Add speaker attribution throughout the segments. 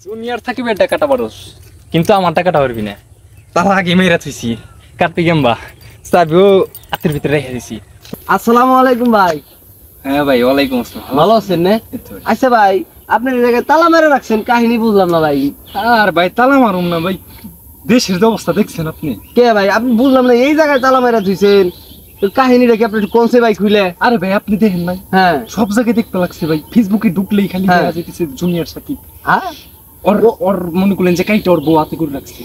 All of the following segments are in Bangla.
Speaker 1: জুনিয়র থাকিবে এটা কাটা পারস, কিন্তু আমারটা কাটা পারবি না। তার আগে মেয়েরা থুইছি কাটতে গেমবা চাবিও হাতের ভিতরে রেখে দিছি।
Speaker 2: আসসালামু আলাইকুম ভাই।
Speaker 1: হ্যাঁ ভাই, ওয়ালাইকুম আসসালাম।
Speaker 2: ভালো আছেন না? আচ্ছা ভাই, আপনি এই জায়গায় তালা মেরে রাখছেন, কাহিনী বুঝলাম না ভাই।
Speaker 1: আর ভাই তালা মারুম না ভাই, দেশের যে অবস্থা দেখছেন আপনি।
Speaker 2: কে ভাই, আপনি বুঝলাম না, এই জায়গায় তালা মেরে ধুইছেন, কাহিনী রেখে আপনি একটু কোনসে ভাই খুলে।
Speaker 1: আরে ভাই আপনি দেখেন নাই,
Speaker 2: হ্যাঁ
Speaker 1: সব জায়গায় দেখতে লাগছে ভাই, ফেসবুকে ঢুকলেই খালি
Speaker 2: হ্যাঁ।
Speaker 1: দেখা যাইতেছে জুনিয়র সাকিব।
Speaker 2: হ্যাঁ
Speaker 1: ওর ওর মনে করলেন যে কাইটা ওর বউ হাতে করে রাখছে।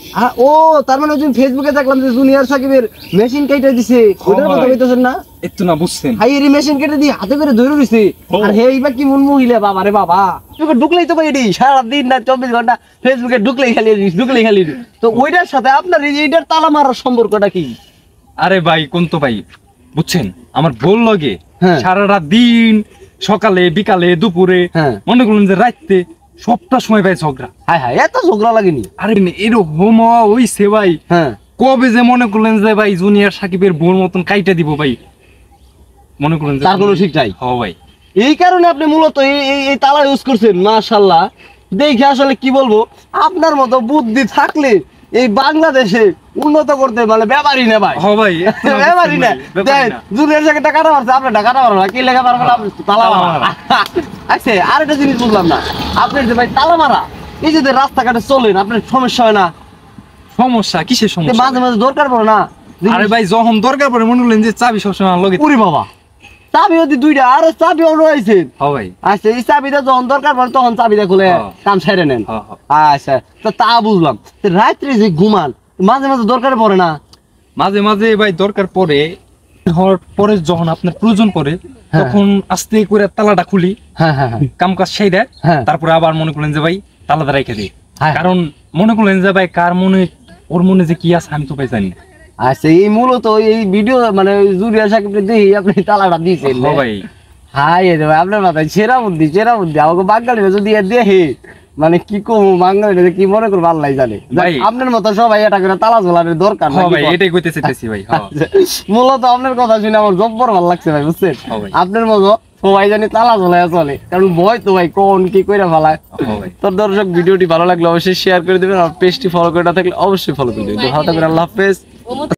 Speaker 2: ও তার মানে ওই যে ফেসবুকে দেখলাম যে জুনিয়র সাকিবের মেশিন কেটে দিছে, ওটার কথা কইতেছেন না?
Speaker 1: একটু না বুঝছেন
Speaker 2: হাই এর মেশিন কেটে দিয়ে হাতে করে ধরে দিছে। আর হে এইবার কি মন মহিলা, বাবা রে বাবা, ফেসবুকে ঢুকলেই তো ভাই এডি সারা দিন না 24 ঘন্টা ফেসবুকে ঢুকলেই খালি তো ওইটার সাথে আপনার এই যে এটার তালা মারার সম্পর্কটা কি?
Speaker 1: আরে ভাই কোন তো ভাই বুঝছেন, আমার বল লাগে
Speaker 2: হ্যাঁ।
Speaker 1: সারা রাত দিন, সকালে বিকালে দুপুরে,
Speaker 2: হ্যাঁ।
Speaker 1: মনে করলেন যে রাইতে সবটা সময় ভাই ঝগড়া।
Speaker 2: হাই হাই এত ঝগড়া লাগেনি?
Speaker 1: আরে এরকম হইছে ভাই,
Speaker 2: হ্যাঁ
Speaker 1: কবে যে মনে করলেন যে ভাই জুনিয়র সাকিবের বোর মতন কাইটা দিব ভাই, মনে করলেন যে
Speaker 2: তার কোনো ঠিক নাই।
Speaker 1: হ্যাঁ ভাই,
Speaker 2: এই কারণে আপনি মূলত এই তালা ইউজ করছেন। মাশাআল্লাহ, দেখে আসলে কি বলবো, আপনার মতো বুদ্ধি থাকলে এই বাংলাদেশে উন্নত করতে মানে ব্যাপারই না ভাই।
Speaker 1: হ্যাঁ ভাই,
Speaker 2: ব্যাপারই না।
Speaker 1: ব্যাপারই না।
Speaker 2: জুনিয়র সাথে টাকা মারছে, আপনার টাকা মারো না, কি লেখা পারবেন আপনি তালা মারা। আচ্ছা আরেকটা জিনিস বুঝলাম না, আপনি যে ভাই তালা মারা, এই যে রাস্তাঘাটে চলেন আপনার সমস্যা হয় না?
Speaker 1: সমস্যা কিসের সমস্যা?
Speaker 2: মাঝে মাঝে দরকার পড়ে না?
Speaker 1: আরে ভাই যখন দরকার পড়ে মনে করলেন যে চাবি সবসময় আমার লগে।
Speaker 2: উরি বাবা, চাবি হতে দুইটা, আরে চাবি রয়েছে।
Speaker 1: হ্যাঁ ভাই,
Speaker 2: আচ্ছা এই চাবিটা যখন দরকার পড়ে তখন চাবিটা খুলে কাম সেরে নেন। আচ্ছা তো তা বুঝলাম। রাত্রে যে ঘুমান মাঝে মাঝে দরকার পড়ে না?
Speaker 1: মাঝে মাঝে ভাই দরকার পড়ে, হওয়ার পরে যখন আপনার প্রয়োজন পড়ে তখন আস্তে করে তালাটা খুলি,
Speaker 2: হ্যাঁ হ্যাঁ
Speaker 1: কাম কাজ সেইটা,
Speaker 2: হ্যাঁ।
Speaker 1: তারপরে আবার মনে করলেন যে ভাই তালাটা রেখে দিই।
Speaker 2: হ্যাঁ।
Speaker 1: কারণ মনে করলেন যে ভাই কার মনে, ওর মনে যে কি আছে আমি তো ভাই জানি না।
Speaker 2: আচ্ছা এই মূলত এই ভিডিও মানে জুনিয়র সাকিবকে দেখি আপনি তালাটা দিয়েছেন।
Speaker 1: হ্যাঁ ভাই,
Speaker 2: হাই রে ভাই, আপনার মাথায় সেরা বুদ্ধি আমাকে বাঙালিরা যদি দেখে মানে কি কম, বাঙালিরা কি মনে করবো আল্লাহ জানে।
Speaker 1: ভাই
Speaker 2: আপনার মতো সবাই এটা করে তালা ঝোলানোর দরকার
Speaker 1: হ্যাঁ
Speaker 2: নাই।
Speaker 1: ভাই, এটাই কইতে চাইতেছি ভাই। হ্যাঁ
Speaker 2: মূলত আপনার কথা শুনে আমার জব্বর ভালো লাগছে ভাই, বুঝছেন?
Speaker 1: হ্যাঁ ভাই।
Speaker 2: আপনার মতো সবাই জানি তালা ঝোলায় চলে, কারণ ভয় তো ভাই কোন কি কইরা ফেলায়।
Speaker 1: হ্যাঁ ভাই।
Speaker 2: তো দর্শক, ভিডিওটি ভালো লাগলে অবশ্যই শেয়ার করে দেবেন, আর পেজটি ফলো করে না থাকলে অবশ্যই ফলো করে দেবেন। তো ভালো থাকবেন, আল্লাহ হাফেজ।